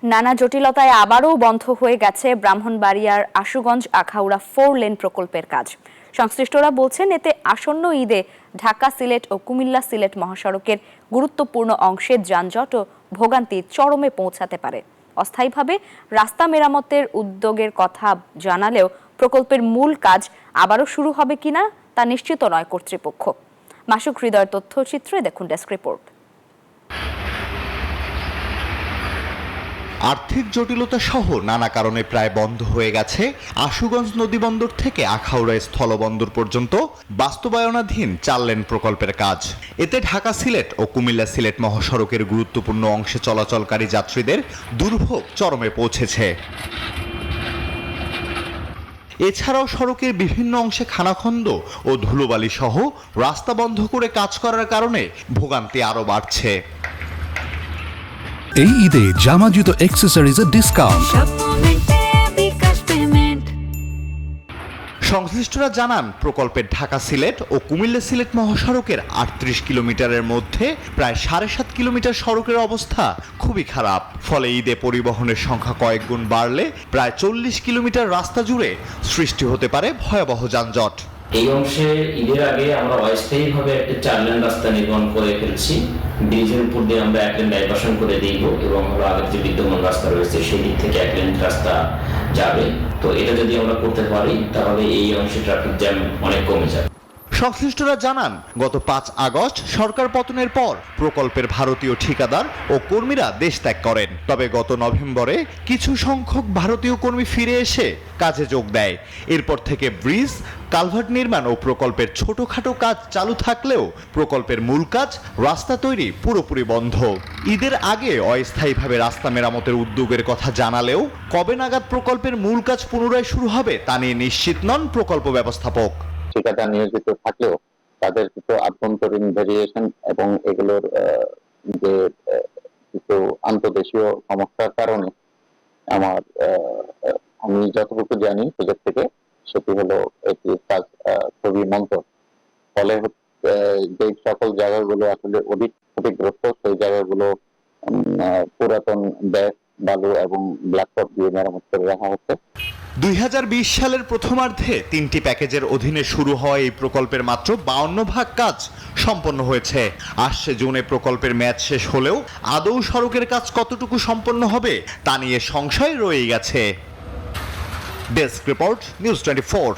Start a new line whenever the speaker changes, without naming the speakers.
নানা জটিলতায় আবারও বন্ধ হয়ে গেছে ব্রাহ্মণবাড়িয়ার আশুগঞ্জ আখাউড়া 4 লেন প্রকল্পের কাজ। সংশ্লিষ্টরা বলছেন এতে আসন্ন ঈদে ঢাকা সিলেট ও কুমিল্লা সিলেট মহাসড়কের গুরুত্বপূর্ণ অংশে যানজট ও ভোগান্তি চরমে পৌঁছাতে পারে। অস্থায়ীভাবে রাস্তা মেরামতের উদ্যোগের কথা জানালেও প্রকল্পের মূল কাজ আবারও শুরু হবে কিনা তা নিশ্চিত নয় কর্তৃপক্ষ। মাসুক হৃদয়ের তথ্যচিত্রে দেখুন ডেস্ক রিপোর্ট।
আর্থিক জটিলতা সহ নানা কারণে প্রায় বন্ধ হয়ে গেছে আশুগঞ্জ নদীবন্দর থেকে আখাউড়া স্থলবন্দর পর্যন্ত বাস্তবায়নাধীন 4 লেন প্রকল্পের কাজ। এতে ঢাকা সিলেট ও কুমিল্লা সিলেট মহাসড়কের গুরুত্বপূর্ণ অংশে চলাচলকারী যাত্রীদের দুর্ভোগ চরমে পৌঁছেছে। এছাড়াও সড়কের বিভিন্ন অংশে খানাখন্দ ও ধুলোবালি সহ রাস্তা বন্ধ করে কাজ করার কারণে ভোগান্তি আরও বাড়ছে।
এই ঈদে জামা জুতো অ্যাক্সেসরিজের ডিসকাউন্ট।
সংশ্লিষ্টরা জানান প্রকল্পের ঢাকা সিলেট ও কুমিল্লা সিলেট মহাসড়কের 38 কিলোমিটারের মধ্যে প্রায় 7.5 কিলোমিটার সড়কের অবস্থা খুবই খারাপ। ফলে ঈদে পরিবহনের সংখ্যা কয়েক গুণ বাড়লে প্রায় 40 কিলোমিটার রাস্তা জুড়ে সৃষ্টি হতে পারে ভয়াবহ যানজট।
এই অংশে ঈদের আগে আমরা অস্থায়ীভাবে একটা 4 লেন রাস্তা নির্মাণ করে ফেলছি। ব্রিজের উপর দিয়ে আমরা 1 লেন ডাইভারশন করে দিব এবং আগের যে বিদ্যমান রাস্তা রয়েছে সেই দিক থেকে 1 লেন রাস্তা যাবে। তো এটা যদি আমরা করতে পারি তাহলে এই অংশে ট্রাফিক জ্যাম অনেক কমে যাবে।
সংশ্লিষ্টরা জানান গত 5 আগস্ট সরকার পতনের পর প্রকল্পের ভারতীয় ঠিকাদার ও কর্মীরা দেশ ত্যাগ করেন। তবে গত নভেম্বরে কিছু সংখ্যক ভারতীয় কর্মী ফিরে এসে কাজে যোগ দেয়। এরপর থেকে ব্রিজ, কালভার্ট নির্মাণ ও প্রকল্পের ছোটখাটো কাজ চালু থাকলেও প্রকল্পের মূল কাজ রাস্তা তৈরি পুরোপুরি বন্ধ। ঈদের আগে অস্থায়ীভাবে রাস্তা মেরামতের উদ্যোগের কথা জানালেও কবে নাগাদ প্রকল্পের মূল কাজ পুনরায় শুরু হবে তা নিয়ে নিশ্চিত নন প্রকল্প ব্যবস্থাপক।
ঠিকাদার নিয়োজিত থাকলেও তাদের কিছু আভ্যন্তরীণ ভেরিয়েশন এবং এগুলোর যে কিছু আন্তদেশীয় সমস্যার কারণে আমি যতটুকু জানি প্রজেক্ট থেকে সেটি হলো এটি কাজ খুবই মন্থর। ফলে যে সকল জায়গাগুলো আসলে অধিক ক্ষতিগ্রস্ত সেই জায়গাগুলো পুরাতন ব্যাগ, বালু এবং ব্ল্যাকটপ দিয়ে মেরামত করে রাখা হচ্ছে।
2020 সালের প্রথমার্ধে 3টি প্যাকেজের অধীনে শুরু হওয়া এই প্রকল্পের মাত্র 52% কাজ সম্পন্ন হয়েছে। আসছে জুনে প্রকল্পের মেয়াদ শেষ হলেও আদৌ সড়কের কাজ কতটুকু সম্পন্ন হবে তা নিয়ে সংশয় রয়ে গেছে। Desk report, news 24।